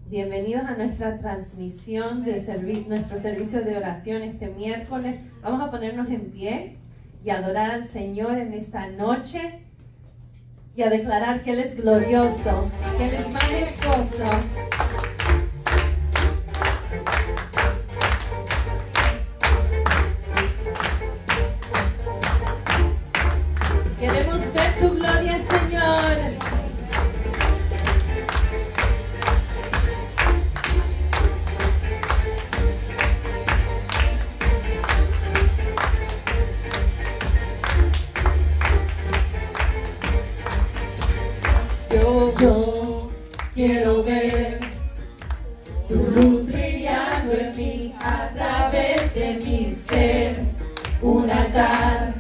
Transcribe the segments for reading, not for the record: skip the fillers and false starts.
Bienvenidos a nuestra transmisión de nuestro servicio de oración este miércoles. Vamos a ponernos en pie y adorar al Señor en esta noche y a declarar que Él es glorioso, que Él es majestuoso. Queremos ver tu gloria, Señor. Yo quiero ver tu luz brillando en mí a través de mi ser, un altar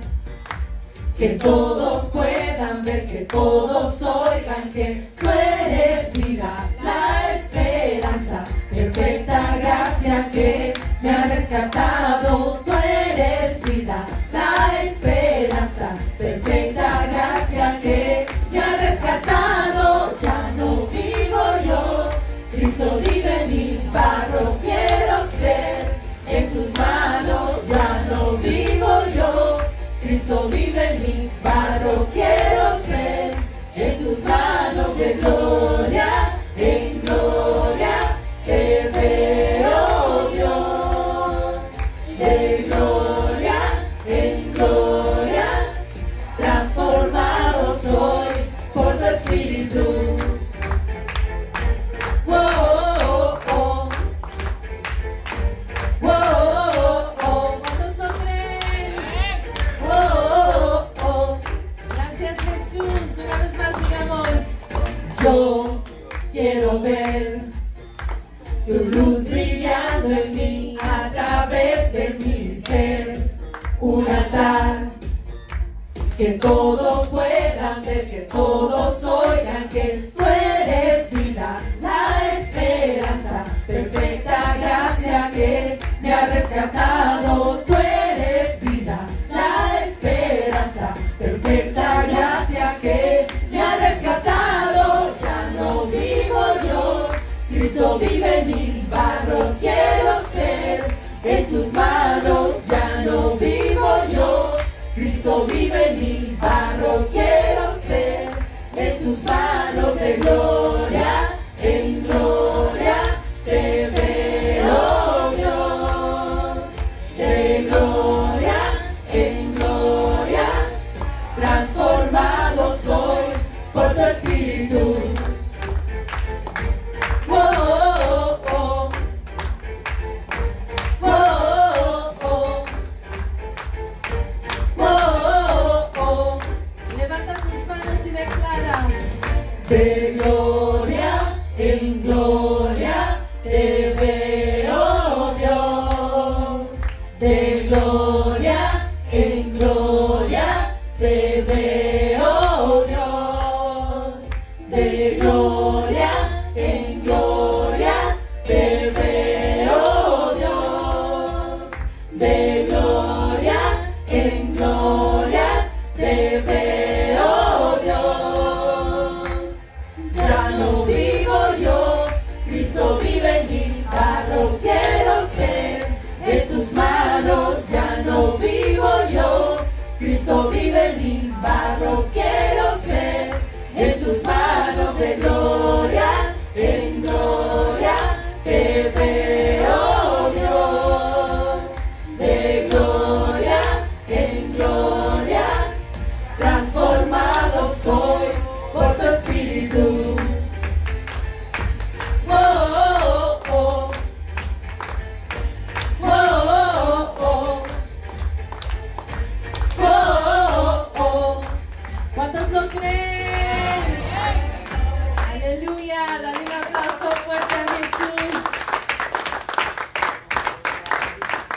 que todos puedan ver, que todos oigan que tú eres vida, la esperanza, perfecta gracia que me ha rescatado. Tú eres vida, la esperanza, perfecta gracia que me ha rescatado. Ya no vivo yo, Cristo vive en mí, barro quiero ser, en tus manos ya no vivo yo, Cristo vive en mí, barro quiero ser, en tus manos de gloria en gloria te veo, Dios, de gloria en gloria, transformado soy por tu Espíritu. Oh, oh, oh. Oh, oh, oh. ¿Cuántos lo creen? Oh, oh, oh. Gracias, Jesús. Una vez más digamos: Yo quiero ver tu luz brillando en mí a través de mi ser, un altar que todos puedan ver, que todos oigan que tú eres vida, la esperanza, perfecta gracia que me ha rescatado. Tú eres vida, la esperanza, perfecta gracia que me ha rescatado. Ya no vivo yo, Cristo vive en mí, barro quiero ser, en tus manos ya no vivo yo, Cristo vive en mí, barro quiero ser, en tus manos de gloria en gloria te veo, Dios, de gloria en gloria, transformado soy por tu Espíritu. Oh, oh, oh. Oh, oh, oh. Oh, oh, oh. levanta tus manos y declara: De gloria en gloria te veo, Dios. De gloria en gloria te veo, Dios. De gloria en gloria te veo, Dios. De gloria en gloria te veo, Dios. Ya no vivo yo, Cristo vive en mí, barro quiero ser, en tus manos ya no vivo yo, Cristo vive en mí, barro quiero ser, en tus manos de gloria en gloria te veo, Dios, de gloria en gloria, transformado soy por tu Espíritu. Oh, oh, oh. Oh, oh, oh. Oh, oh, oh. ¿cuántos lo creen? Aleluya. Dale un aplauso fuerte a Jesús.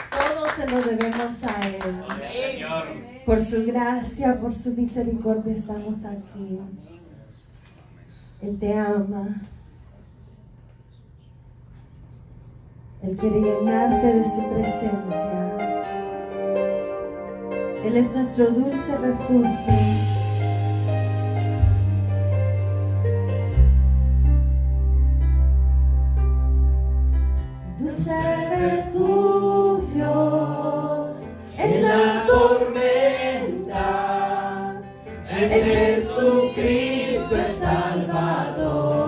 Todo se lo debemos a Él. Por su gracia, por su misericordia estamos aquí. Él te ama. Él quiere llenarte de su presencia. Él es nuestro dulce refugio. es Salvador.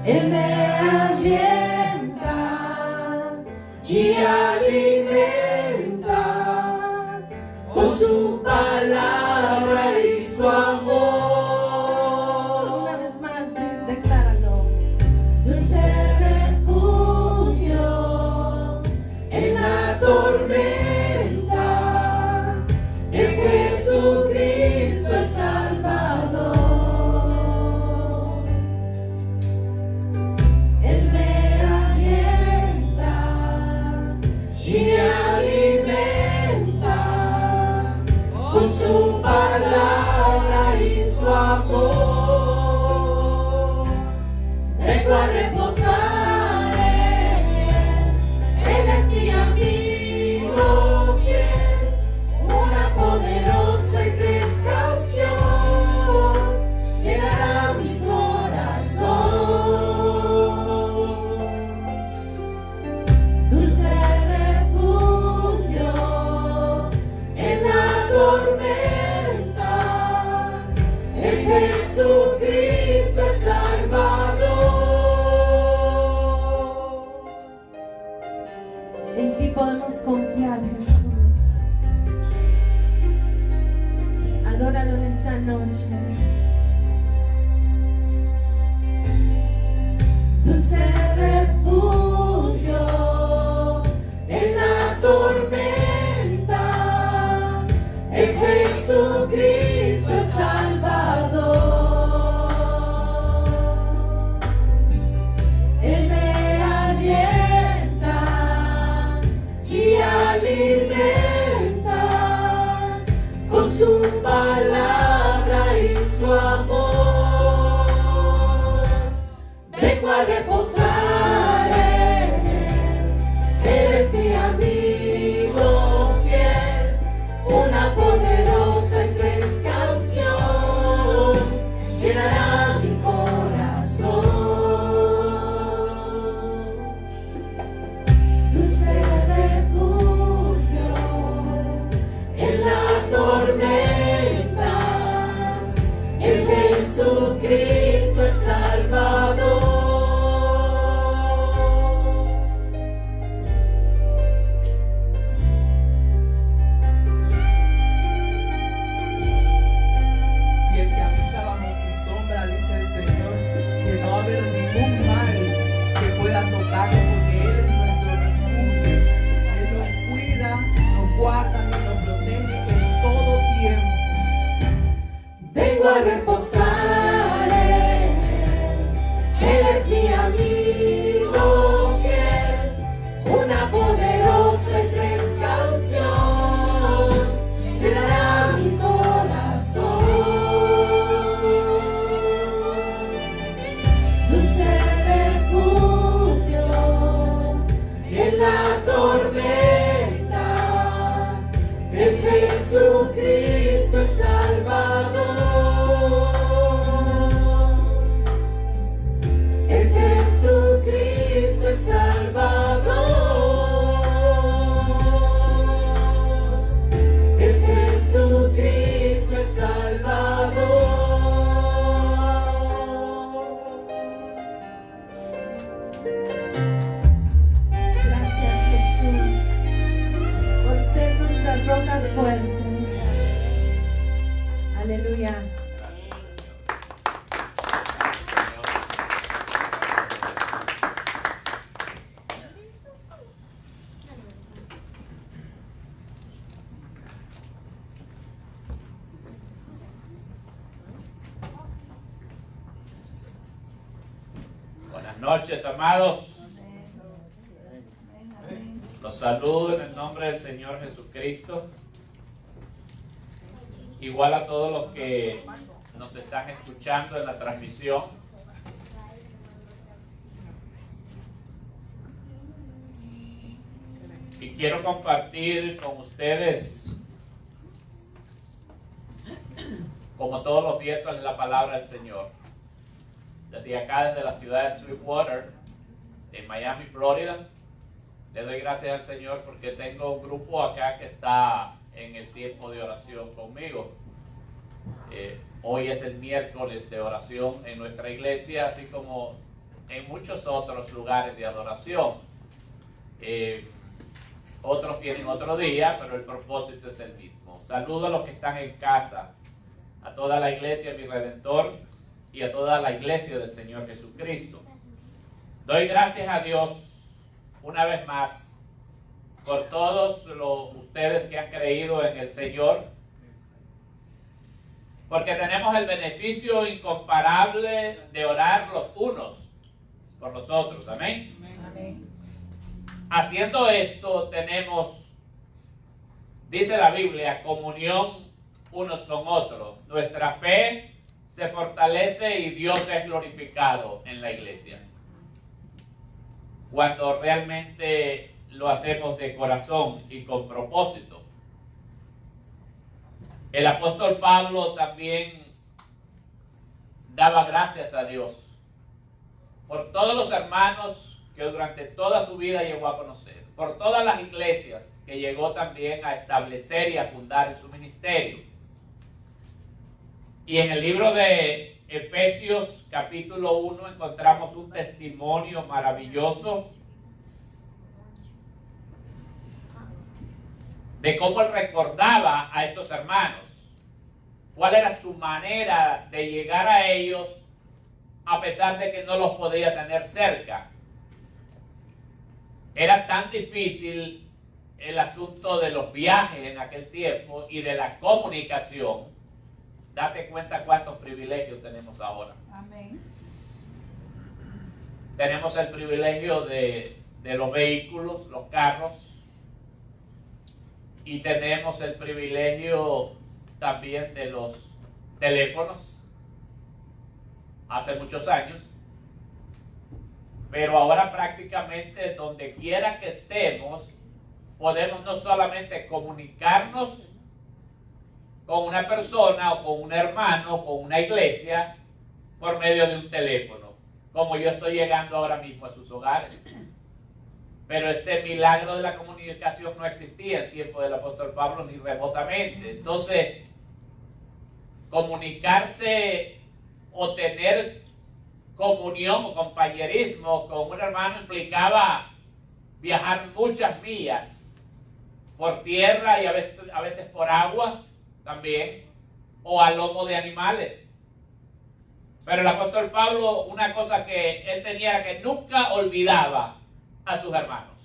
Él me alienta y alimenta con su palabra y su amor. Una vez más, decláralo. Dulce refugio en la tormenta es Jesucristo el Salvador. Él me alienta y alimenta con su palabra y su amor. Vengo a reposar en él. Él es mi amigo fiel, una poderosa y fresca unción llenará mi corazón. Dulce refugio en la tormenta es Jesucristo el Salvador. En ti podemos confiar, Jesús. Adóralo en esta noche. Dulce refugio en la tormenta es Jesucristo el Salvador. Él me alienta y alimenta con su palabra y su amor. Vengo a reposar en él. Él es mi amigo fiel, una poderosa y fresca unción llenará mi corazón. Dulce refugio en la tormenta es Jesucristo el Salvador. Y el que habita bajo su sombra, dice el Señor, que no va a haber ningún mal que pueda tocarlo, porque Él es nuestro refugio. Él nos cuida, nos guarda y nos protege en todo tiempo. Vengo a reposar en él. Él es mi amigo fiel, una poderosa y fresca unción llenará mi corazón. Dulce refugio en la tormenta es Jesucristo el Salvador. Es Jesucristo el Salvador. Es Jesucristo el Salvador. Gracias, Jesús, por ser nuestra roca fuerte. Aleluya. Buenas noches, amados. Los saludo en el nombre del Señor Jesucristo. Igual a todos los que nos están escuchando en la transmisión. Y quiero compartir con ustedes, como todos los miércoles, la palabra del Señor. Desde acá, desde la ciudad de Sweetwater, en Miami, Florida, le doy gracias al Señor porque tengo un grupo acá que está en el tiempo de oración conmigo. Hoy es el miércoles de oración en nuestra iglesia, así como en muchos otros lugares de adoración. Otros tienen otro día, pero el propósito es el mismo. Saludo a los que están en casa, a toda la iglesia de mi Redentor y a toda la iglesia del Señor Jesucristo. Doy gracias a Dios una vez más por todos ustedes que han creído en el Señor, porque tenemos el beneficio incomparable de orar los unos por los otros. Amén. Amén. Haciendo esto tenemos, dice la Biblia, comunión unos con otros. Nuestra fe se fortalece y Dios es glorificado en la iglesia. Cuando realmente lo hacemos de corazón y con propósito. El apóstol Pablo también daba gracias a Dios por todos los hermanos que durante toda su vida llegó a conocer, por todas las iglesias que llegó también a establecer y a fundar en su ministerio. Y en el libro de Efesios capítulo 1 encontramos un testimonio maravilloso de cómo él recordaba a estos hermanos, cuál era su manera de llegar a ellos a pesar de que no los podía tener cerca. Era tan difícil el asunto de los viajes en aquel tiempo y de la comunicación. Date cuenta cuántos privilegios tenemos ahora. Amén. Tenemos el privilegio de los vehículos, los carros, y tenemos el privilegio también de los teléfonos, hace muchos años, pero ahora prácticamente donde quiera que estemos, podemos no solamente comunicarnos con una persona o con un hermano o con una iglesia por medio de un teléfono, como yo estoy llegando ahora mismo a sus hogares. Pero este milagro de la comunicación no existía en tiempo del apóstol Pablo ni remotamente. Entonces, comunicarse o tener comunión o compañerismo con un hermano implicaba viajar muchas millas por tierra y a veces por agua también, o a lomo de animales. Pero el apóstol Pablo, una cosa que él tenía, que nunca olvidaba a sus hermanos.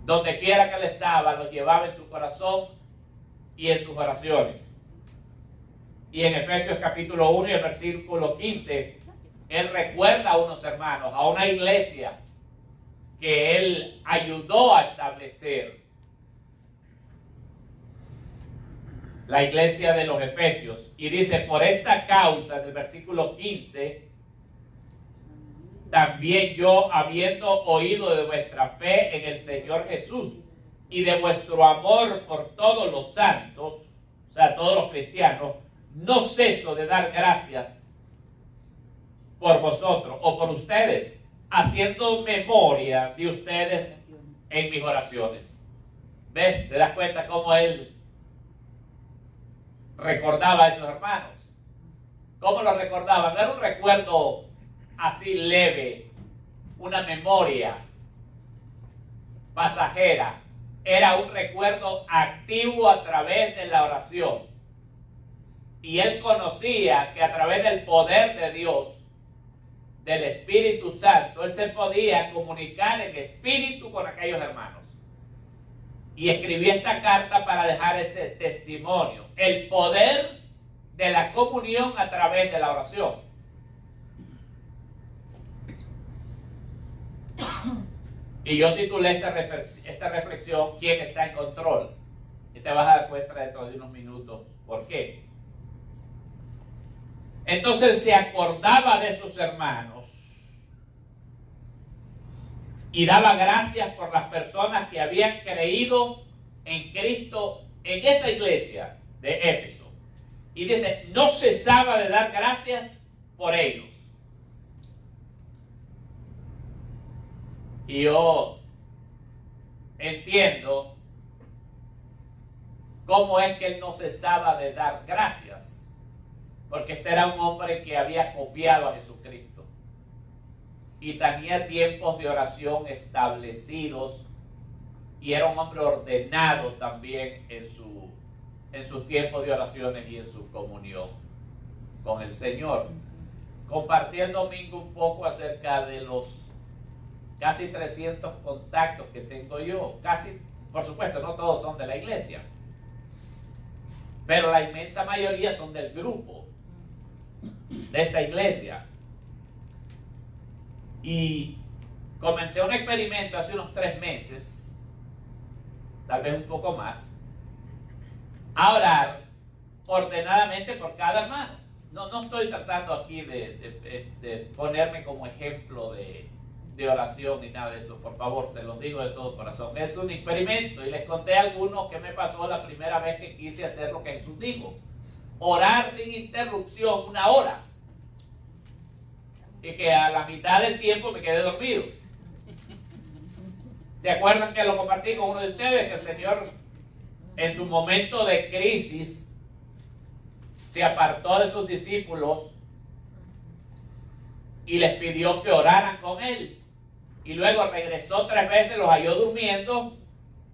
Donde quiera que él estaba, los llevaba en su corazón y en sus oraciones. Y en Efesios capítulo 1 y el versículo 15, él recuerda a unos hermanos, a una iglesia que él ayudó a establecer. La iglesia de los Efesios. Y dice, por esta causa, en el versículo 15, también yo, habiendo oído de vuestra fe en el Señor Jesús y de vuestro amor por todos los santos, o sea, todos los cristianos, no ceso de dar gracias por vosotros o por ustedes, haciendo memoria de ustedes en mis oraciones. ¿Ves? ¿Te das cuenta cómo él recordaba a esos hermanos? ¿Cómo los recordaba? No era un recuerdo así leve, una memoria pasajera. Era un recuerdo activo a través de la oración. Y él conocía que a través del poder de Dios, del Espíritu Santo, él se podía comunicar en espíritu con aquellos hermanos. Y escribí esta carta para dejar ese testimonio. El poder de la comunión a través de la oración. Y yo titulé esta reflexión, ¿quién está en control? Y te vas a dar cuenta dentro de unos minutos por qué. Entonces él se acordaba de sus hermanos y daba gracias por las personas que habían creído en Cristo en esa iglesia de Éfeso. Y dice, no cesaba de dar gracias por ellos. Y yo entiendo cómo es que él no cesaba de dar gracias. Porque este era un hombre que había copiado a Jesucristo y tenía tiempos de oración establecidos y era un hombre ordenado también en sus tiempos de oraciones y en su comunión con el Señor. Compartí el domingo un poco acerca de los casi 300 contactos que tengo yo. Casi, por supuesto, no todos son de la iglesia, pero la inmensa mayoría son del grupo de esta iglesia. Y comencé un experimento hace unos 3 meses, tal vez un poco más, a orar ordenadamente por cada hermano. No estoy tratando aquí de ponerme como ejemplo de oración ni nada de eso, por favor, se los digo de todo corazón. Es un experimento y les conté a algunos que me pasó la primera vez que quise hacer lo que Jesús dijo: orar sin interrupción 1 hora. Y que a la mitad del tiempo me quedé dormido. ¿Se acuerdan que lo compartí con uno de ustedes? Que el Señor en su momento de crisis se apartó de sus discípulos y les pidió que oraran con él. Y luego regresó 3 veces, los halló durmiendo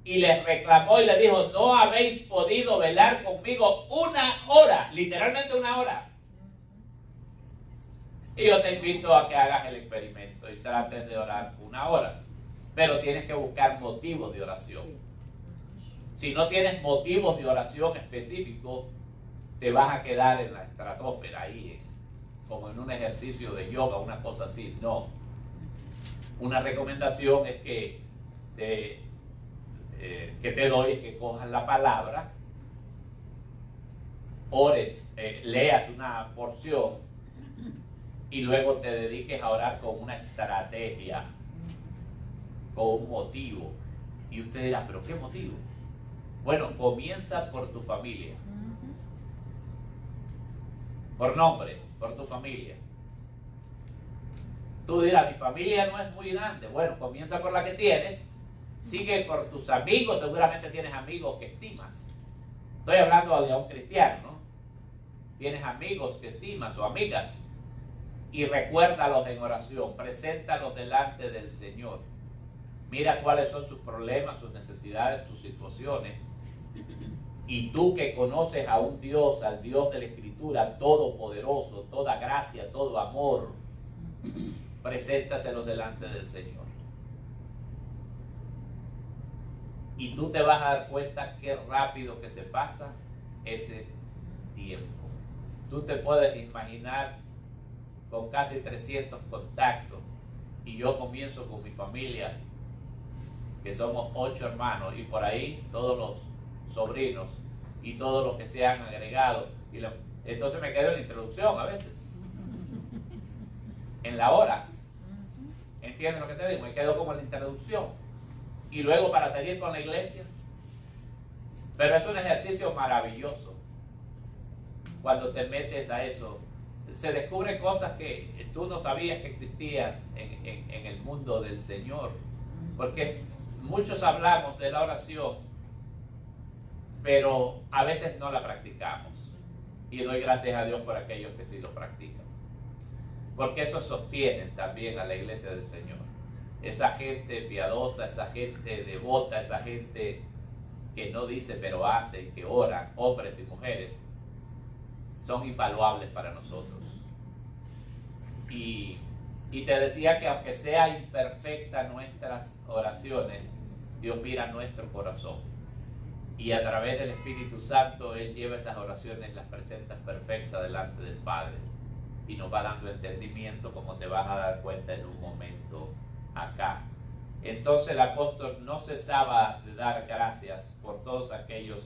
y les reclamó y les dijo: no habéis podido velar conmigo 1 hora, literalmente 1 hora. Y yo te invito a que hagas el experimento y trates de orar 1 hora. Pero tienes que buscar motivos de oración. Si no tienes motivos de oración específicos, te vas a quedar en la estratosfera ahí, como en un ejercicio de yoga, una cosa así. No. Una recomendación es que te doy es que cojas la palabra, ores, leas una porción y luego te dediques a orar con una estrategia, con un motivo. Y usted dirá: ¿pero qué motivo? Bueno, comienza por tu familia. Por nombre, por tu familia. Tú dirás: mi familia no es muy grande. Bueno, comienza por la que tienes. Sigue por tus amigos. Seguramente tienes amigos que estimas. Estoy hablando de un cristiano, ¿no? Tienes amigos que estimas o amigas. Y recuérdalos en oración. Preséntalos delante del Señor. Mira cuáles son sus problemas, sus necesidades, sus situaciones. Y tú que conoces a un Dios, al Dios de la Escritura, todopoderoso, toda gracia, todo amor, preséntaselos delante del Señor. Y tú te vas a dar cuenta qué rápido que se pasa ese tiempo. Tú te puedes imaginar con casi 300 contactos, y yo comienzo con mi familia, que somos 8 hermanos, y por ahí todos los sobrinos y todos los que se han agregado. Entonces me quedo en la introducción a veces, en la hora. ¿Entiendes lo que te digo? Me quedo como en la introducción. Y luego para seguir con la iglesia. Pero es un ejercicio maravilloso. Cuando te metes a eso, se descubren cosas que tú no sabías que existían en el mundo del Señor. Porque muchos hablamos de la oración, pero a veces no la practicamos. Y doy gracias a Dios por aquellos que sí lo practican. Porque eso sostiene también a la iglesia del Señor. Esa gente piadosa, esa gente devota, esa gente que no dice pero hace y que oran, hombres y mujeres, son invaluables para nosotros. Y te decía que aunque sea imperfecta nuestras oraciones, Dios mira nuestro corazón. Y a través del Espíritu Santo, Él lleva esas oraciones, las presenta perfectas delante del Padre. Y nos va dando entendimiento, como te vas a dar cuenta en un momento acá. Entonces el apóstol no cesaba de dar gracias por todos aquellos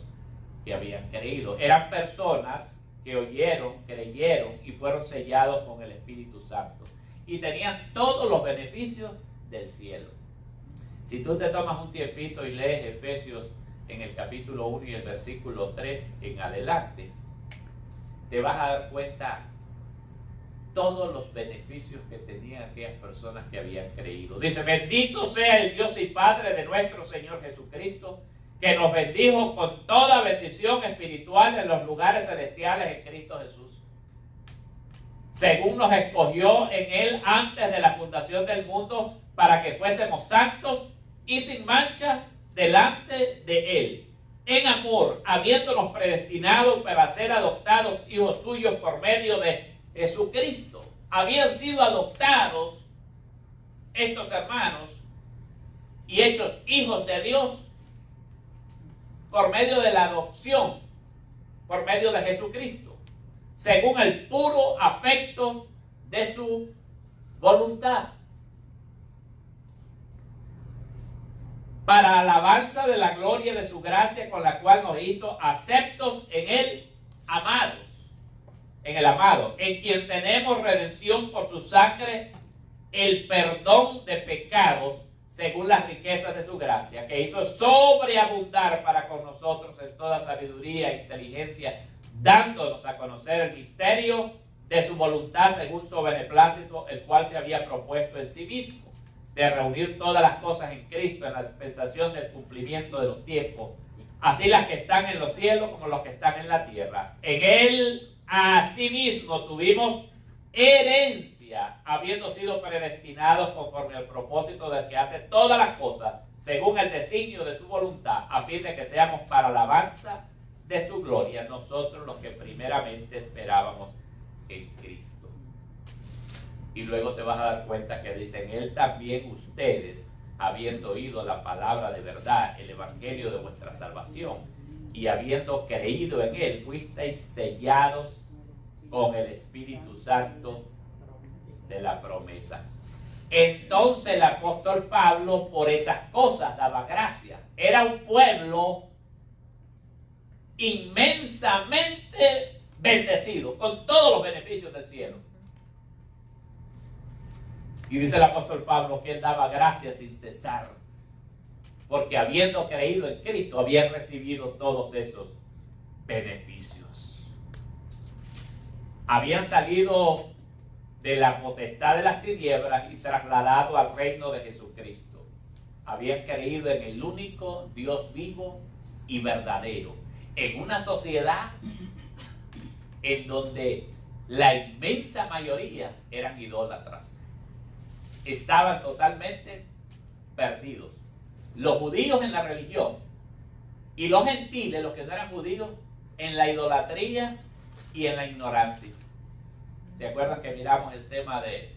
que habían creído. Eran personas que oyeron, creyeron y fueron sellados con el Espíritu Santo. Y tenían todos los beneficios del cielo. Si tú te tomas un tiempito y lees Efesios en el capítulo 1 y el versículo 3 en adelante, te vas a dar cuenta todos los beneficios que tenían aquellas personas que habían creído. Dice: bendito sea el Dios y Padre de nuestro Señor Jesucristo, que nos bendijo con toda bendición espiritual en los lugares celestiales en Cristo Jesús, según nos escogió en Él antes de la fundación del mundo, para que fuésemos santos y sin mancha delante de Él, en amor, habiéndonos predestinado para ser adoptados hijos suyos por medio de Jesucristo. Habían sido adoptados estos hermanos y hechos hijos de Dios por medio de la adopción, por medio de Jesucristo, según el puro afecto de su voluntad, para alabanza de la gloria de su gracia, con la cual nos hizo aceptos en él, amados, en el amado, en quien tenemos redención por su sangre, el perdón de pecados, según las riquezas de su gracia, que hizo sobreabundar para con nosotros en toda sabiduría e inteligencia, dándonos a conocer el misterio de su voluntad según su beneplácito, el cual se había propuesto en sí mismo, de reunir todas las cosas en Cristo en la dispensación del cumplimiento de los tiempos, así las que están en los cielos como los que están en la tierra. En él asimismo tuvimos herencia, habiendo sido predestinados conforme al propósito del que hace todas las cosas, según el designio de su voluntad, a fin de que seamos para alabanza de su gloria, nosotros los que primeramente esperábamos en Cristo. Y luego te vas a dar cuenta que dicen, él también ustedes, habiendo oído la palabra de verdad, el evangelio de vuestra salvación, y habiendo creído en él, fuisteis sellados con el Espíritu Santo de la promesa. Entonces el apóstol Pablo por esas cosas daba gracias. Era un pueblo inmensamente bendecido, con todos los beneficios del cielo. Y dice el apóstol Pablo que él daba gracias sin cesar, porque habiendo creído en Cristo, habían recibido todos esos beneficios. Habían salido de la potestad de las tinieblas y trasladado al reino de Jesucristo. Habían creído en el único Dios vivo y verdadero, en una sociedad en donde la inmensa mayoría eran idólatras. Estaban totalmente perdidos. Los judíos en la religión y los gentiles, los que no eran judíos, en la idolatría y en la ignorancia. ¿Se acuerdan que miramos el tema de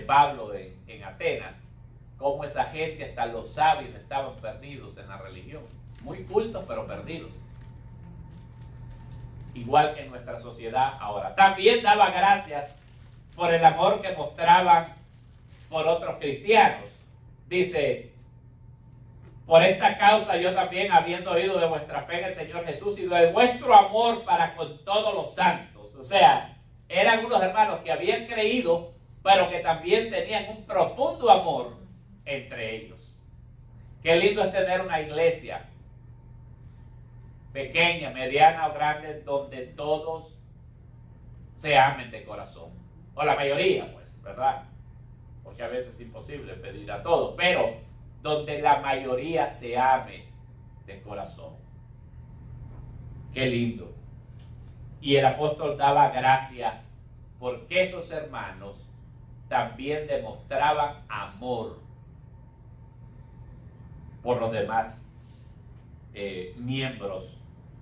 Pablo en Atenas? Cómo esa gente, hasta los sabios, estaban perdidos en la religión. Muy cultos, pero perdidos. Igual que en nuestra sociedad ahora. También daba gracias por el amor que mostraban por otros cristianos. Dice, por esta causa yo también, habiendo oído de vuestra fe en el Señor Jesús y de vuestro amor para con todos los santos. O sea, eran unos hermanos que habían creído, pero que también tenían un profundo amor entre ellos. Qué lindo es tener una iglesia pequeña, mediana o grande, donde todos se amen de corazón. O la mayoría, pues, ¿verdad? Porque a veces es imposible pedir a todos, pero donde la mayoría se ame de corazón. Qué lindo. Y el apóstol daba gracias porque esos hermanos también demostraban amor por los demás miembros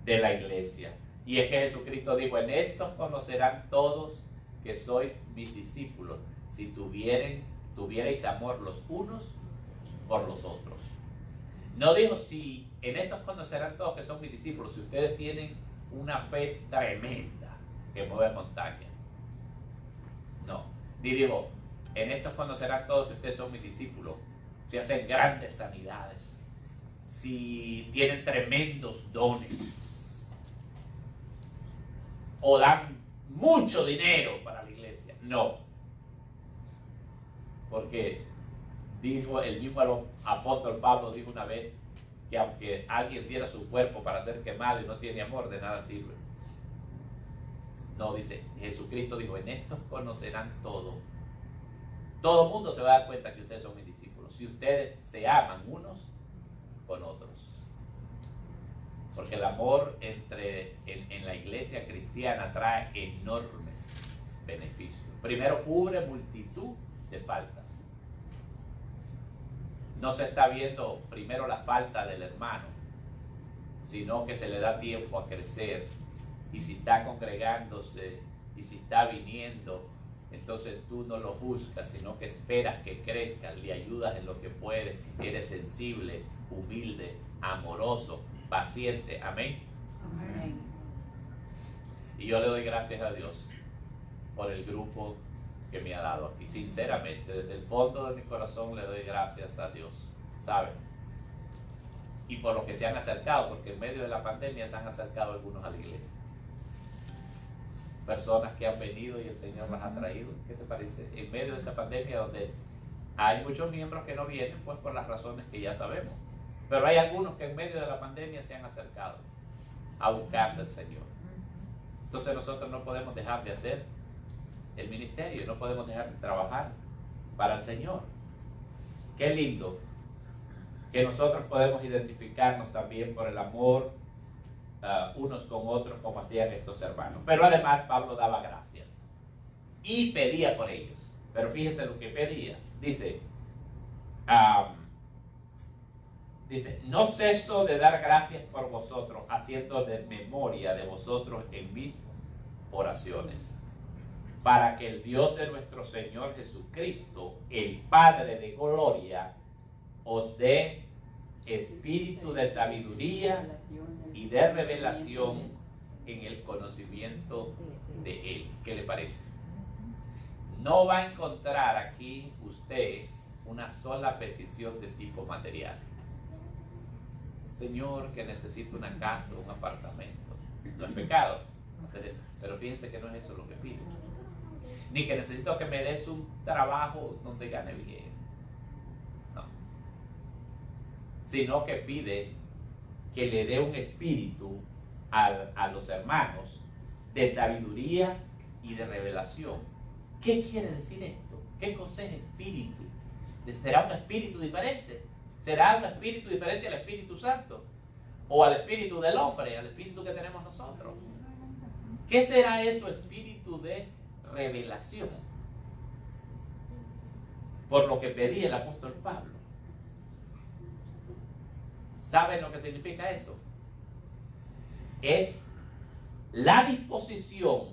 de la iglesia. Y es que Jesucristo dijo, en estos conocerán todos que sois mis discípulos, si tuvierais amor los unos por los otros. No dijo, si en estos conocerán todos que son mis discípulos, si ustedes tienen una fe tremenda que mueve montañas. No, ni dijo, en estos conocerán todos que ustedes son mis discípulos, si hacen grandes sanidades, si tienen tremendos dones, o dan mucho dinero para la iglesia. No, porque dijo el mismo apóstol Pablo, dijo una vez que aunque alguien diera su cuerpo para ser quemado y no tiene amor, de nada sirve. No, dice, Jesucristo dijo, en estos conocerán todo. Todo el mundo se va a dar cuenta que ustedes son mis discípulos, si ustedes se aman unos con otros. Porque el amor en la iglesia cristiana trae enormes beneficios. Primero, cubre multitud de faltas. No se está viendo primero la falta del hermano, sino que se le da tiempo a crecer. Y si está congregándose, y si está viniendo, entonces tú no lo juzgas, sino que esperas que crezca, le ayudas en lo que puedes, eres sensible, humilde, amoroso, paciente. Amén. Amén. Y yo le doy gracias a Dios por el grupo que me ha dado aquí. Sinceramente, desde el fondo de mi corazón le doy gracias a Dios, ¿saben? Y por lo que se han acercado, porque en medio de la pandemia se han acercado algunos a la iglesia. Personas que han venido y el Señor las ha traído. ¿Qué te parece? En medio de esta pandemia donde hay muchos miembros que no vienen, pues por las razones que ya sabemos. Pero hay algunos que en medio de la pandemia se han acercado a buscar del Señor. Entonces nosotros no podemos dejar de hacer el ministerio, no podemos dejar de trabajar para el Señor. Qué lindo que nosotros podemos identificarnos también por el amor unos con otros como hacían estos hermanos. Pero además Pablo daba gracias y pedía por ellos. Pero fíjense lo que pedía. Dice, no ceso de dar gracias por vosotros, haciendo de memoria de vosotros en mis oraciones, para que el Dios de nuestro Señor Jesucristo, el Padre de gloria, os dé espíritu de sabiduría y de revelación en el conocimiento de Él. ¿Qué le parece? No va a encontrar aquí usted una sola petición de tipo material. Señor, que necesito una casa, un apartamento. No es pecado hacer eso, pero fíjense que no es eso lo que pide. Ni que necesito que me des un trabajo donde gane bien. No. Sino que pide que le dé un espíritu a los hermanos de sabiduría y de revelación. ¿Qué quiere decir esto? ¿Qué cosa es espíritu? ¿Será un espíritu diferente? ¿Será un espíritu diferente al Espíritu Santo? ¿O al espíritu del hombre, al espíritu que tenemos nosotros? ¿Qué será eso, espíritu de revelación? Por lo que pedía el apóstol Pablo. ¿Saben lo que significa eso? Es la disposición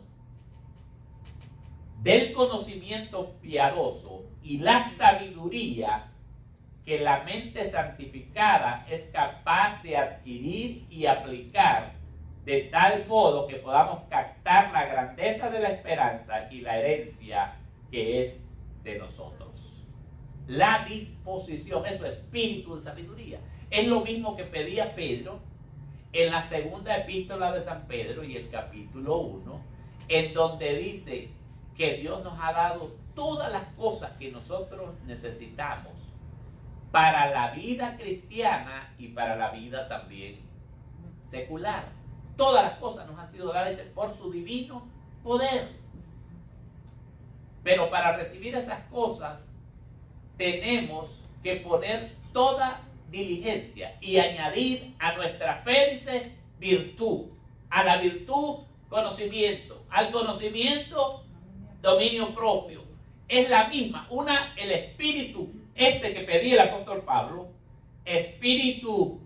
del conocimiento piadoso y la sabiduría que la mente santificada es capaz de adquirir y aplicar de tal modo que podamos captar la grandeza de la esperanza y la herencia que es de nosotros. La disposición, eso es espíritu de sabiduría. Es lo mismo que pedía Pedro en la segunda epístola de San Pedro y el capítulo 1, en donde dice que Dios nos ha dado todas las cosas que nosotros necesitamos para la vida cristiana y para la vida también secular. Todas las cosas nos han sido dadas por su divino poder. Pero para recibir esas cosas tenemos que poner toda diligencia y añadir a nuestra fe, dice, virtud. A la virtud, conocimiento. Al conocimiento, dominio propio. Es la misma. El espíritu que pedía el apóstol Pablo, espíritu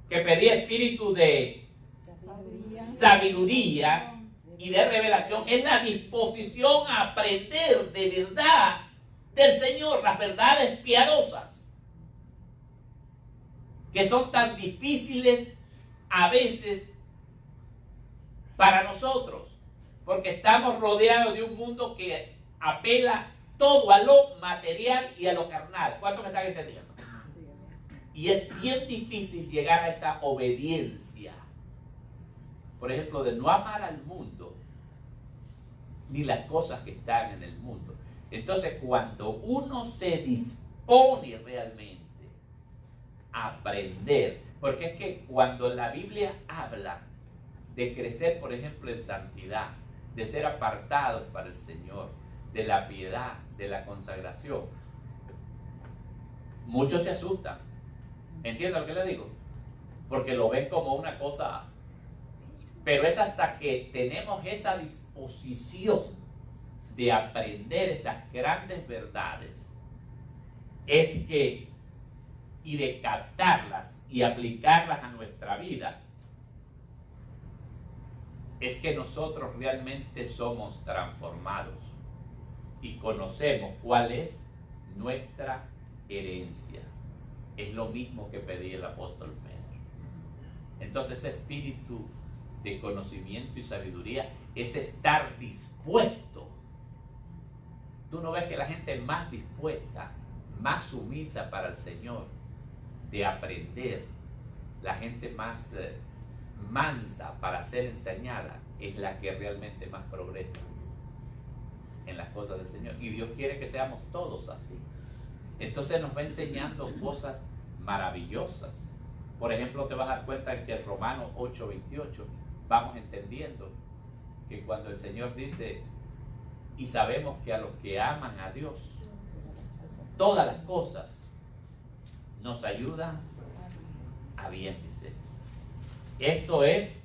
que pedía espíritu de sabiduría y de revelación, es la disposición a aprender de verdad del Señor, las verdades piadosas, que son tan difíciles a veces para nosotros, porque estamos rodeados de un mundo que apela todo a lo material y a lo carnal. ¿Cuántos me están entendiendo? Y es bien difícil llegar a esa obediencia. Por ejemplo, de no amar al mundo, ni las cosas que están en el mundo. Entonces, cuando uno se dispone realmente a aprender, porque es que cuando la Biblia habla de crecer, por ejemplo, en santidad, de ser apartados para el Señor, de la piedad, de la consagración, muchos se asustan. ¿Entienden lo que le digo? Porque lo ven como una cosa, pero es hasta que tenemos esa disposición de aprender esas grandes verdades, es que, y de captarlas y aplicarlas a nuestra vida, es que nosotros realmente somos transformados y conocemos cuál es nuestra herencia. Es lo mismo que pedía el apóstol Pedro. Entonces, ese espíritu de conocimiento y sabiduría es estar dispuesto. Tú no ves que la gente más dispuesta, más sumisa para el Señor, de aprender, la gente más mansa para ser enseñada, es la que realmente más progresa en las cosas del Señor. Y Dios quiere que seamos todos así. Entonces nos va enseñando cosas maravillosas. Por ejemplo, te vas a dar cuenta que en Romanos 8:28 vamos entendiendo que cuando el Señor dice, y sabemos que a los que aman a Dios, todas las cosas nos ayudan a bien, dice. Esto es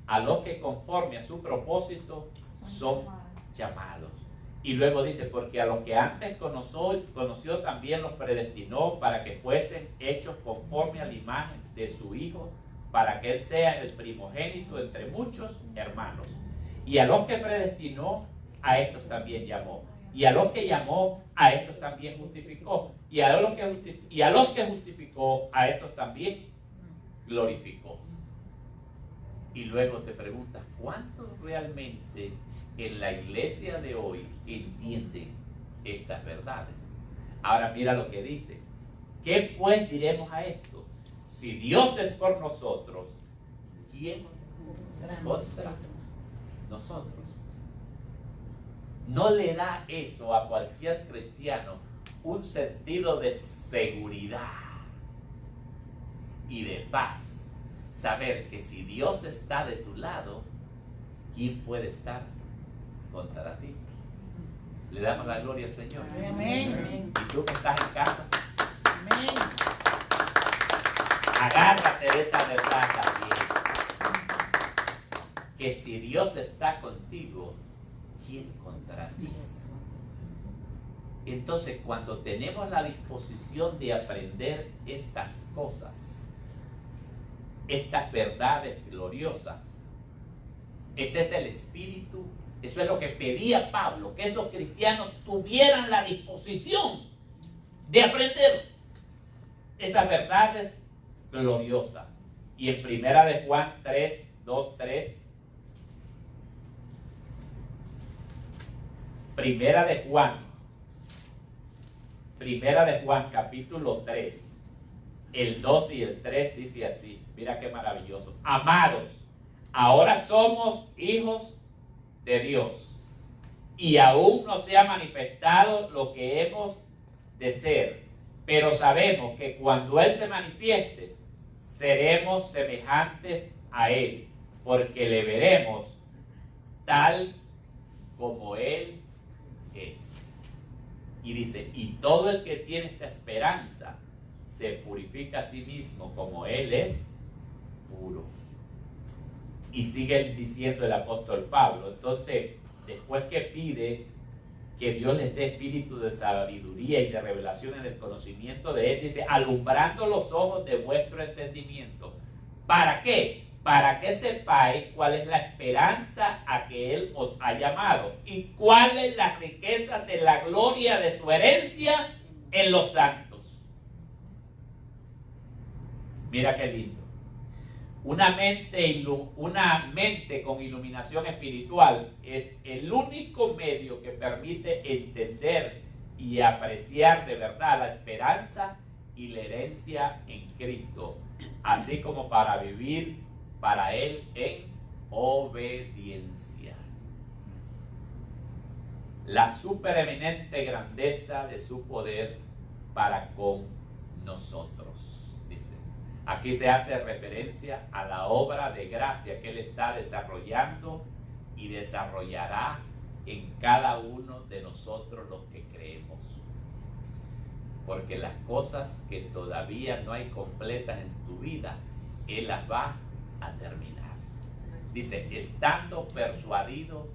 a los que conforme a su propósito son llamados. Y luego dice, porque a los que antes conoció también los predestinó para que fuesen hechos conforme a la imagen de su Hijo, para que Él sea el primogénito entre muchos hermanos. Y a los que predestinó, a estos también llamó. Y a los que llamó, a estos también justificó. Y a los que justificó, a estos también glorificó. Y luego te preguntas, ¿cuántos realmente en la iglesia de hoy entienden estas verdades? Ahora mira lo que dice. ¿Qué pues diremos a esto? Si Dios es por nosotros, ¿quién contra nosotros? ¿No le da eso a cualquier cristiano un sentido de seguridad y de paz? Saber que si Dios está de tu lado, ¿quién puede estar contra ti? Le damos la gloria al Señor. Amén. Y tú que estás en casa, Amén. agárrate de esa verdad también. Que si Dios está contigo, ¿quién contra ti? Entonces, cuando tenemos la disposición de aprender estas cosas, estas verdades gloriosas, ese es el espíritu, eso es lo que pedía Pablo, que esos cristianos tuvieran la disposición de aprender esas verdades gloriosas. Y en primera de Juan 3:2-3, Primera de Juan capítulo 3, el 2 y el 3 dice así, mira qué maravilloso. Amados, ahora somos hijos de Dios y aún no se ha manifestado lo que hemos de ser, pero sabemos que cuando Él se manifieste, seremos semejantes a Él, porque le veremos tal como Él es. Y dice, y todo el que tiene esta esperanza se purifica a sí mismo como Él es puro. Y sigue diciendo el apóstol Pablo. Entonces, después que pide que Dios les dé espíritu de sabiduría y de revelación en el conocimiento de Él, dice, alumbrando los ojos de vuestro entendimiento. ¿Para qué? Para que sepáis cuál es la esperanza a que Él os ha llamado y cuál es la riqueza de la gloria de su herencia en los santos. Mira qué lindo. Una mente con iluminación espiritual es el único medio que permite entender y apreciar de verdad la esperanza y la herencia en Cristo, así como para vivir para Él en obediencia. La supereminente grandeza de su poder para con nosotros. Aquí se hace referencia a la obra de gracia que Él está desarrollando y desarrollará en cada uno de nosotros los que creemos. Porque las cosas que todavía no hay completas en tu vida, Él las va a terminar. Dice, estando persuadido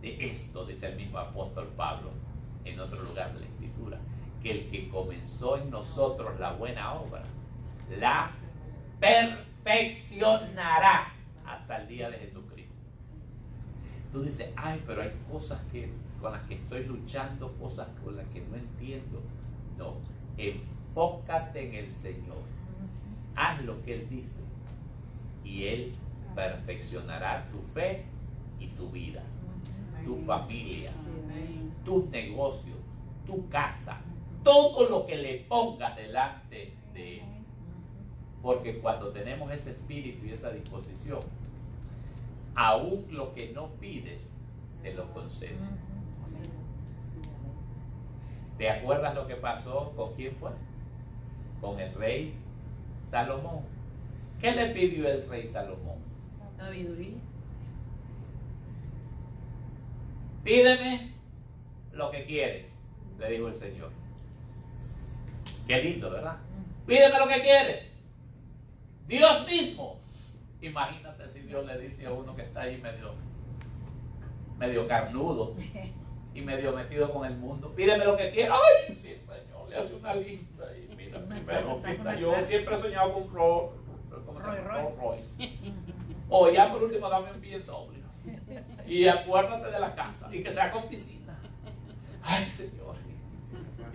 de esto, dice el mismo apóstol Pablo en otro lugar de la Escritura, que el que comenzó en nosotros la buena obra, la perfeccionará hasta el día de Jesucristo. Tú dices, ay, pero hay cosas con las que estoy luchando, cosas con las que no entiendo. No, enfócate en el Señor. Haz lo que Él dice y Él perfeccionará tu fe y tu vida, tu familia, tus negocios, tu casa, todo lo que le pongas delante de Él. Porque cuando tenemos ese espíritu y esa disposición, aún lo que no pides, te lo concede. ¿Te acuerdas lo que pasó con quién fue? Con el rey Salomón. ¿Qué le pidió el rey Salomón? Sabiduría. Pídeme lo que quieres, le dijo el Señor. Qué lindo, ¿verdad? Pídeme lo que quieres. Dios mismo. Imagínate si Dios le dice a uno que está ahí medio carnudo y medio metido con el mundo, pídeme lo que quieras. Ay, sí, el Señor le hace una lista y mira, primero quita. Yo siempre he soñado con un Rolls Royce. O ya por último dame un BMW. Y acuérdate de la casa y que sea con piscina. Ay, Señor.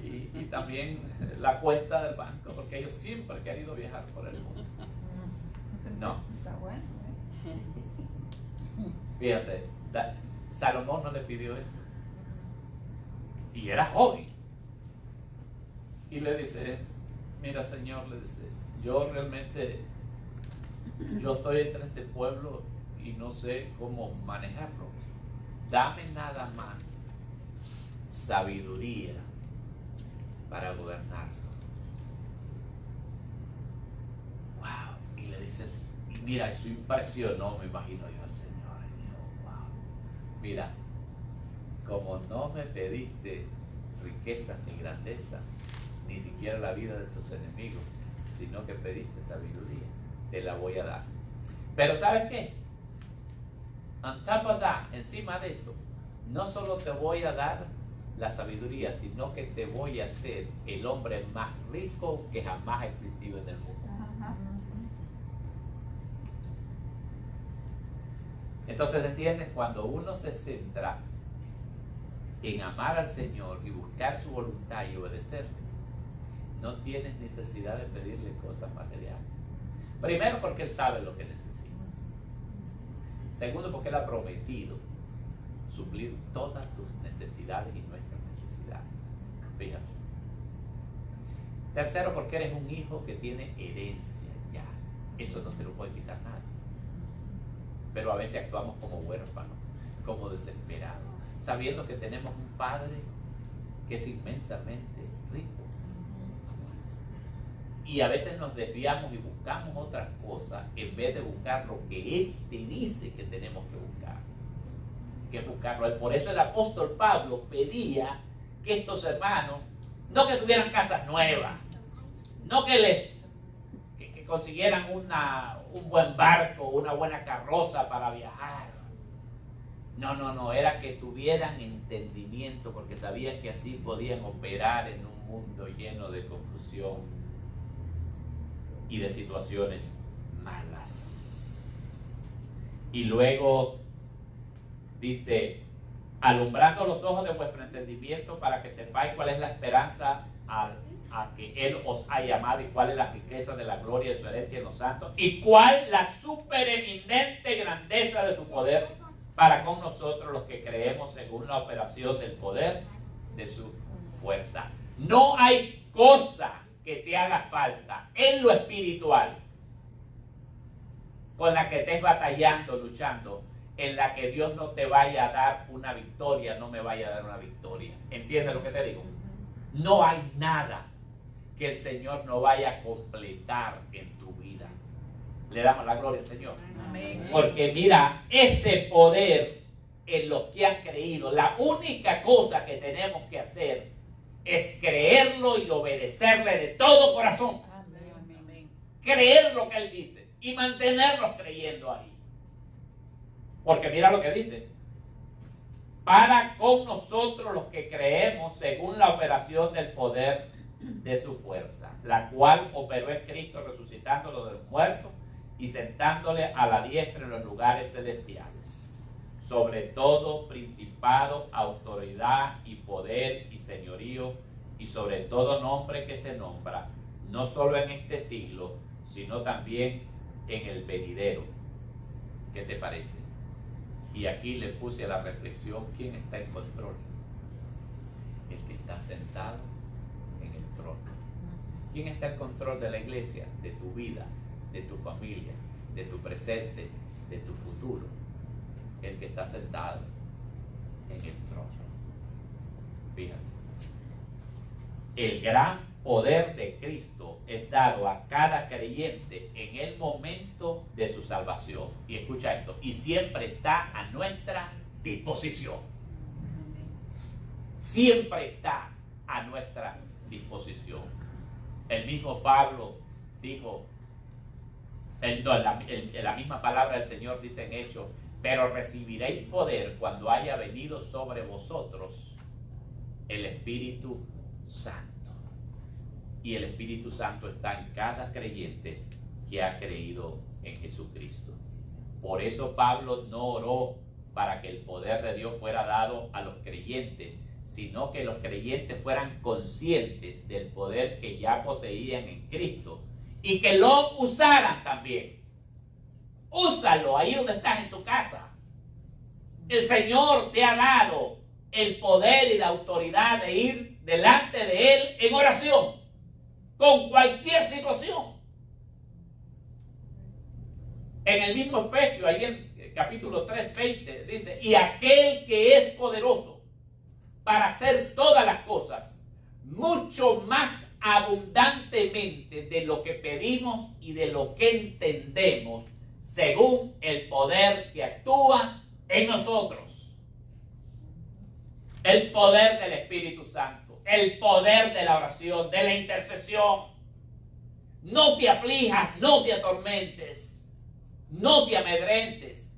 Y también la cuenta del banco, porque ellos siempre han querido viajar por el mundo. No. Está bueno, Fíjate, Salomón no le pidió eso. Y era joven. Y le dice, mira, Señor, le dice, yo estoy entre este pueblo y no sé cómo manejarlo. Dame nada más sabiduría para gobernarlo. Wow. Y le dices, y mira, eso impresionó, me imagino yo al Señor. Y dijo, wow. Mira, como no me pediste riquezas ni grandeza, ni siquiera la vida de tus enemigos, sino que pediste sabiduría, te la voy a dar. Pero ¿sabes qué? On top of that, encima de eso, no solo te voy a dar la sabiduría, sino que te voy a hacer el hombre más rico que jamás ha existido en el mundo. Entonces, ¿entiendes? Cuando uno se centra en amar al Señor y buscar su voluntad y obedecerle, no tienes necesidad de pedirle cosas materiales. Primero, porque Él sabe lo que necesitas. Segundo, porque Él ha prometido suplir todas tus necesidades y nuestras necesidades. Fíjate. Tercero, porque eres un hijo que tiene herencia ya. Eso no te lo puede quitar nadie. Pero a veces actuamos como huérfanos, como desesperados, sabiendo que tenemos un Padre que es inmensamente rico. Y a veces nos desviamos y buscamos otras cosas en vez de buscar lo que Él te dice que tenemos que buscar. Que buscarlo. Por eso el apóstol Pablo pedía que estos hermanos, no que tuvieran casas nuevas, no que consiguieran un buen barco, una buena carroza para viajar. No, era que tuvieran entendimiento, porque sabían que así podían operar en un mundo lleno de confusión y de situaciones malas. Y luego dice, alumbrando los ojos de vuestro entendimiento para que sepáis cuál es la esperanza a que Él os ha llamado y cuál es la riqueza de la gloria de su herencia en los santos y cuál la supereminente grandeza de su poder para con nosotros los que creemos según la operación del poder de su fuerza. No hay cosa que te haga falta en lo espiritual con la que estés batallando, luchando, en la que Dios no te vaya a dar una victoria, no me vaya a dar una victoria. ¿Entiendes lo que te digo? No hay nada que el Señor no vaya a completar en tu vida. Le damos la gloria al Señor. Amén. Porque mira, ese poder en los que han creído, la única cosa que tenemos que hacer es creerlo y obedecerle de todo corazón. Creer lo que Él dice y mantenernos creyendo ahí. Porque mira lo que dice. Para con nosotros los que creemos según la operación del poder de su fuerza, la cual operó en Cristo resucitándolo de los muertos y sentándole a la diestra en los lugares celestiales, sobre todo principado, autoridad y poder y señorío, y sobre todo nombre que se nombra, no solo en este siglo, sino también en el venidero. ¿Qué te parece? Y aquí le puse a la reflexión, ¿quién está en control? El que está sentado en el trono. ¿Quién está en control de la iglesia? De tu vida, de tu familia, de tu presente, de tu futuro. El que está sentado en el trono. Fíjate. El gran poder de Cristo es dado a cada creyente en el momento de su salvación. Y escucha esto, y siempre está a nuestra disposición. Siempre está a nuestra disposición. El mismo Pablo dijo, en la misma palabra del Señor dice en Hechos, pero recibiréis poder cuando haya venido sobre vosotros el Espíritu Santo. Y el Espíritu Santo está en cada creyente que ha creído en Jesucristo. Por eso Pablo no oró para que el poder de Dios fuera dado a los creyentes, sino que los creyentes fueran conscientes del poder que ya poseían en Cristo y que lo usaran también. Úsalo ahí donde estás en tu casa. El Señor te ha dado el poder y la autoridad de ir delante de Él en oración con cualquier situación. En el mismo Efesios, ahí en capítulo 3:20, dice, y aquel que es poderoso para hacer todas las cosas mucho más abundantemente de lo que pedimos y de lo que entendemos, según el poder que actúa en nosotros. El poder del Espíritu Santo. El poder de la oración, de la intercesión. No te aflijas, no te atormentes, no te amedrentes.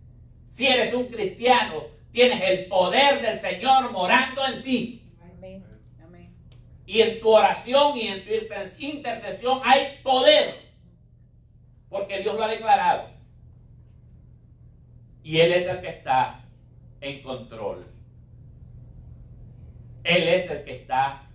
Si eres un cristiano, tienes el poder del Señor morando en ti. Amén. Amén. Y en tu oración y en tu intercesión hay poder, porque Dios lo ha declarado. Y Él es el que está en control. Él es el que está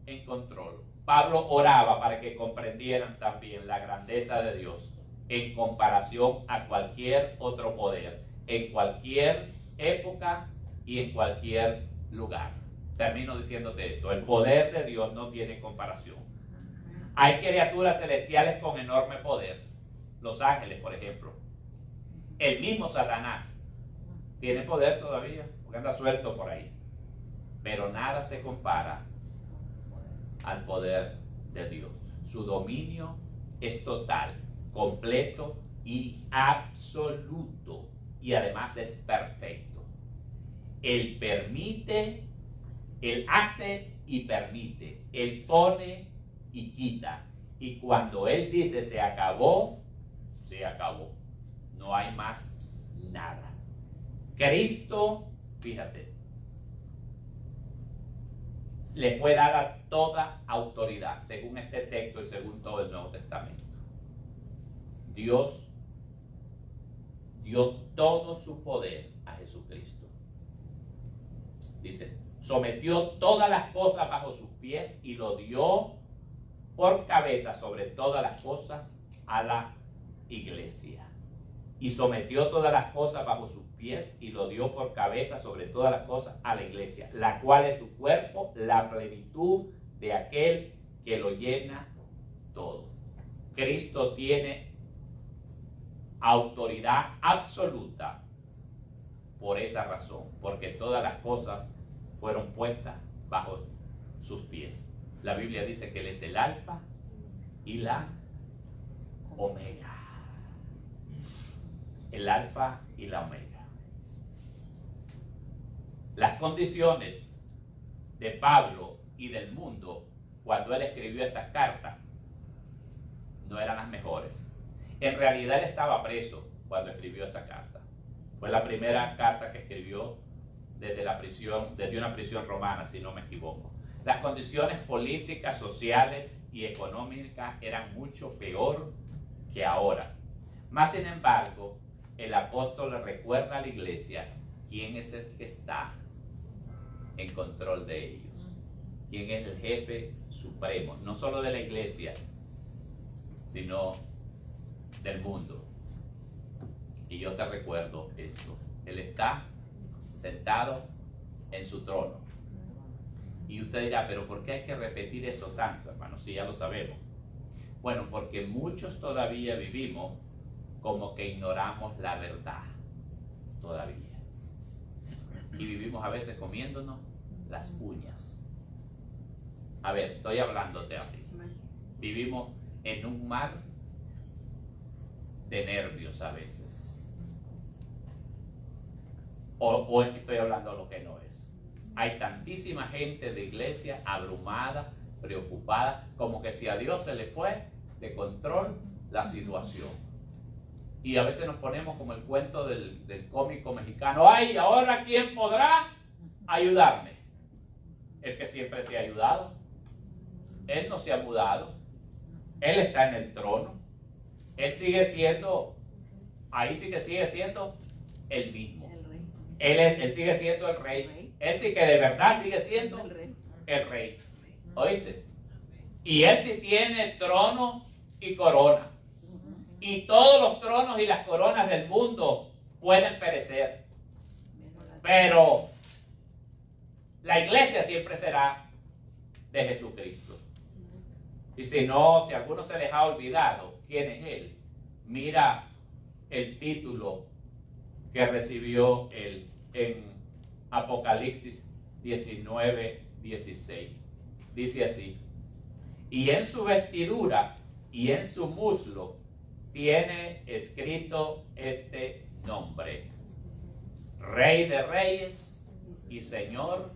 en control. Pablo oraba para que comprendieran también la grandeza de Dios en comparación a cualquier otro poder, en cualquier época y en cualquier lugar. Termino diciéndote esto: el poder de Dios no tiene comparación. Hay criaturas celestiales con enorme poder. Los ángeles, por ejemplo. El mismo Satanás tiene poder todavía, porque anda suelto por ahí. Pero nada se compara al poder de Dios. Su dominio es total, completo y absoluto. Y además es perfecto. Él permite, Él hace y permite. Él pone y quita. Y cuando Él dice se acabó, se acabó. No hay más nada. Cristo, fíjate, le fue dada toda autoridad, según este texto y según todo el Nuevo Testamento. Dios dio todo su poder a Jesucristo. Dice, sometió todas las cosas bajo sus pies y lo dio por cabeza sobre todas las cosas a la iglesia. Y sometió todas las cosas bajo sus pies y lo dio por cabeza sobre todas las cosas a la iglesia, la cual es su cuerpo, la plenitud de aquel que lo llena todo. Cristo tiene autoridad absoluta por esa razón, porque todas las cosas fueron puestas bajo sus pies. La Biblia dice que Él es el alfa y la omega. El alfa y la omega. Las condiciones de Pablo y del mundo, cuando él escribió estas cartas, no eran las mejores. En realidad él estaba preso cuando escribió esta carta. Fue la primera carta que escribió desde la prisión, desde una prisión romana, si no me equivoco. Las condiciones políticas, sociales y económicas eran mucho peor que ahora. Más sin embargo, el apóstol le recuerda a la iglesia quién es el que está en control de ellos, quién es el jefe supremo, no solo de la iglesia, sino del mundo. Y yo te recuerdo esto: él está sentado en su trono. Y usted dirá, pero ¿por qué hay que repetir eso tanto, hermano? Si ya lo sabemos. Bueno, porque muchos todavía vivimos como que ignoramos la verdad, todavía. Y vivimos a veces comiéndonos las uñas. A ver, estoy hablándote a ti. Vivimos en un mar de nervios a veces. O es que estoy hablando lo que no es. Hay tantísima gente de iglesia abrumada, preocupada, como que si a Dios se le fue de control la situación. Y a veces nos ponemos como el cuento del cómico mexicano: ay, ¿ahora quién podrá ayudarme? El que siempre te ha ayudado. Él no se ha mudado. Él está en el trono. Él sigue siendo, ahí sí que sigue siendo el mismo. Él sigue siendo el rey. Él sí que de verdad sigue siendo el rey. ¿Oíste? Y él sí tiene trono y corona. Y todos los tronos y las coronas del mundo pueden perecer. Pero la iglesia siempre será de Jesucristo. Y si no, si a alguno se les ha olvidado quién es él, mira el título que recibió él en Apocalipsis 19:16. Dice así: y en su vestidura y en su muslo tiene escrito este nombre: Rey de Reyes y Señor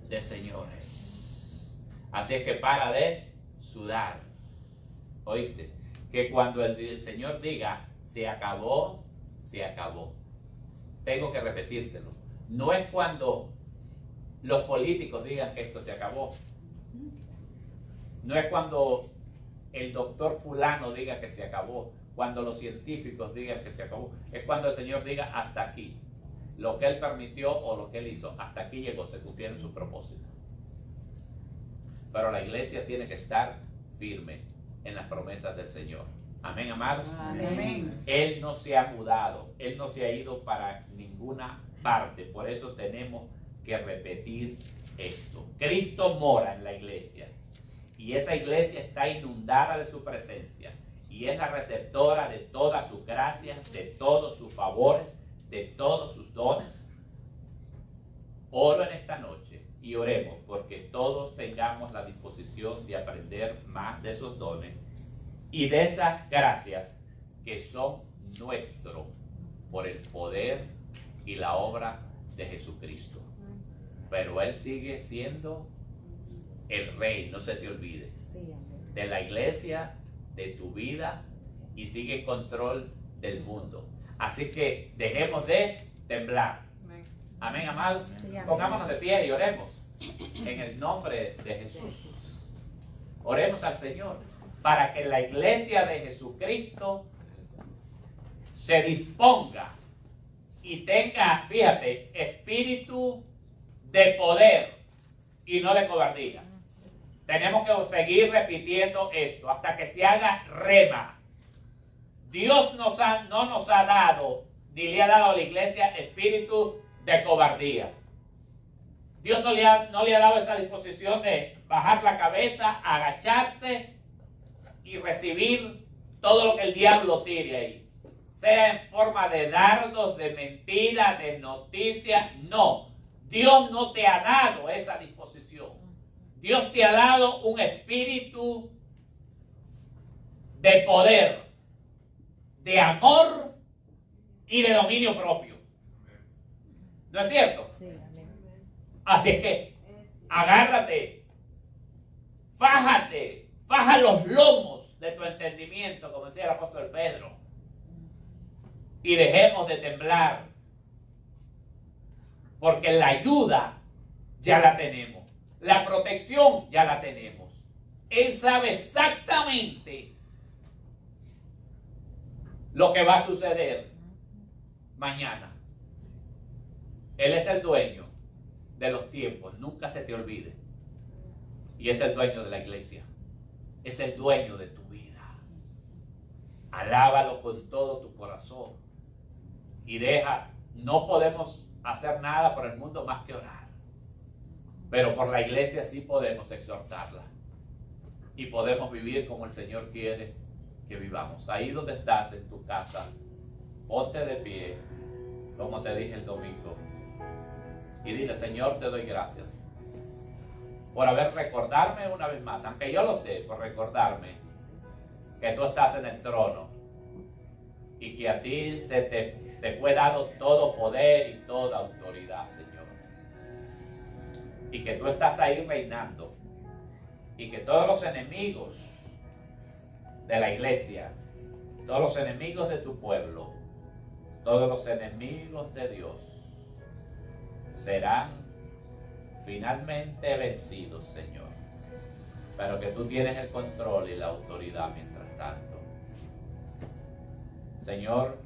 de Señores. Así es que para de sudar. Oíste, que cuando el Señor diga se acabó, se acabó. Tengo que repetírtelo. No es cuando los políticos digan que esto se acabó. No es cuando el doctor fulano diga que se acabó. Cuando los científicos digan que se acabó. Es cuando el Señor diga hasta aquí. Lo que Él permitió o lo que Él hizo, hasta aquí llegó, se cumplieron sus propósitos. Pero la iglesia tiene que estar firme en las promesas del Señor. Amén, amados. Amén. Él no se ha mudado. Él no se ha ido para ninguna parte. Por eso tenemos que repetir esto. Cristo mora en la iglesia. Y esa iglesia está inundada de su presencia. Y es la receptora de todas sus gracias, de todos sus favores, de todos sus dones. Oro en esta noche y oremos porque todos tengamos la disposición de aprender más de esos dones y de esas gracias que son nuestros por el poder y la obra de Jesucristo. Pero Él sigue siendo el Rey, no se te olvide, de la iglesia, de tu vida, y sigue en control del mundo. Así que dejemos de temblar. Amén, amados. Pongámonos de pie y oremos en el nombre de Jesús. Oremos al Señor para que la iglesia de Jesucristo se disponga y tenga, fíjate, espíritu de poder y no de cobardía. Tenemos que seguir repitiendo esto hasta que se haga rema. Dios no nos ha dado, ni le ha dado a la iglesia espíritu de cobardía. Dios no le ha dado esa disposición de bajar la cabeza, agacharse y recibir todo lo que el diablo tire ahí. Sea en forma de dardos, de mentiras, de noticias. No, Dios no te ha dado esa disposición. Dios te ha dado un espíritu de poder, de amor y de dominio propio. ¿No es cierto? Sí, amén. Así es que agárrate Fájate, faja los lomos de tu entendimiento, como decía el apóstol Pedro. Y dejemos de temblar. Porque la ayuda ya la tenemos. La protección ya la tenemos. Él sabe exactamente lo que va a suceder mañana. Él es el dueño de los tiempos. Nunca se te olvide. Y es el dueño de la iglesia. Es el dueño de tu vida. Alábalo con todo tu corazón. Y deja, no podemos hacer nada por el mundo más que orar. Pero por la iglesia sí podemos exhortarla. Y podemos vivir como el Señor quiere que vivamos. Ahí donde estás, en tu casa, ponte de pie, como te dije el domingo. Y dile, Señor, te doy gracias por recordarme una vez más, aunque yo lo sé, por recordarme que tú estás en el trono y que a ti se te fue dado todo poder y toda autoridad, Señor. Y que tú estás ahí reinando y que todos los enemigos de la iglesia, todos los enemigos de tu pueblo, todos los enemigos de Dios serán finalmente vencidos, Señor. Pero que tú tienes el control y la autoridad mientras tanto. Señor,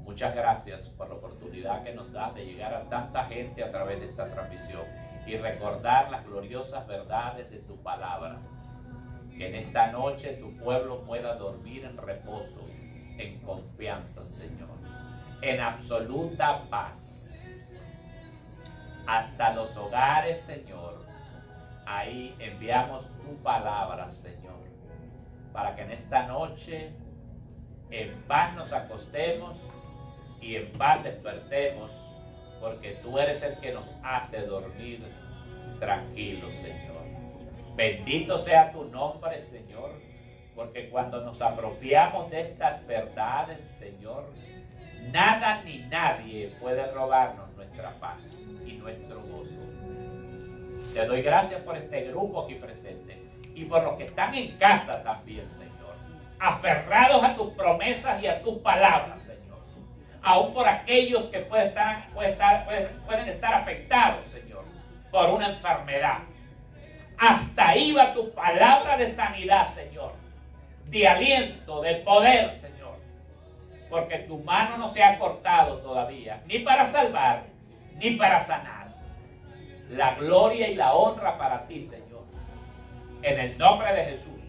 muchas gracias por la oportunidad que nos das de llegar a tanta gente a través de esta transmisión y recordar las gloriosas verdades de tu palabra. Que en esta noche tu pueblo pueda dormir en reposo, en confianza, Señor, en absoluta paz. Hasta los hogares, Señor, ahí enviamos tu palabra, Señor, para que en esta noche en paz nos acostemos y en paz despertemos, porque tú eres el que nos hace dormir tranquilos, Señor. Bendito sea tu nombre, Señor, porque cuando nos apropiamos de estas verdades, Señor, nada ni nadie puede robarnos nuestra paz y nuestro gozo. Te doy gracias por este grupo aquí presente y por los que están en casa también, Señor, aferrados a tus promesas y a tus palabras, Señor. Aún por aquellos que pueden estar afectados, Señor, por una enfermedad. Hasta ahí va tu palabra de sanidad, Señor, de aliento, de poder, Señor, porque tu mano no se ha cortado todavía, ni para salvar, ni para sanar. La gloria y la honra para ti, Señor, en el nombre de Jesús.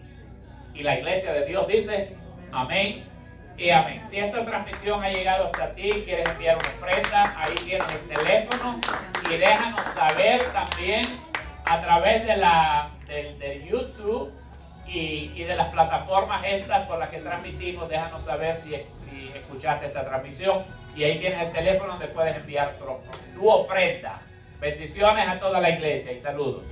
Y la iglesia de Dios dice amén y amén. Si esta transmisión ha llegado hasta ti, quieres enviar una ofrenda, ahí tienes el teléfono y déjanos saber también a través de YouTube y de las plataformas estas por las que transmitimos. Déjanos saber si escuchaste esta transmisión y ahí tienes el teléfono donde puedes enviar tu ofrenda. Bendiciones a toda la iglesia y saludos.